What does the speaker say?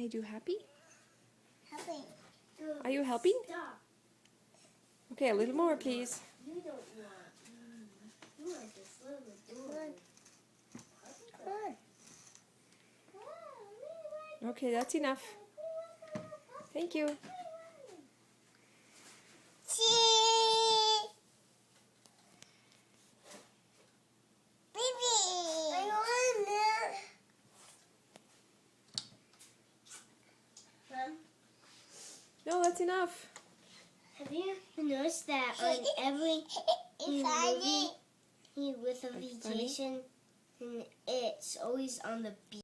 made you happy? Helping. Are you helping? Stop. Okay, a little more, please. You don't want. You want this little door. Come on. Okay, that's enough. Thank you. No, that's enough. Have you noticed that on every movie with a vacation, it's always on the beach?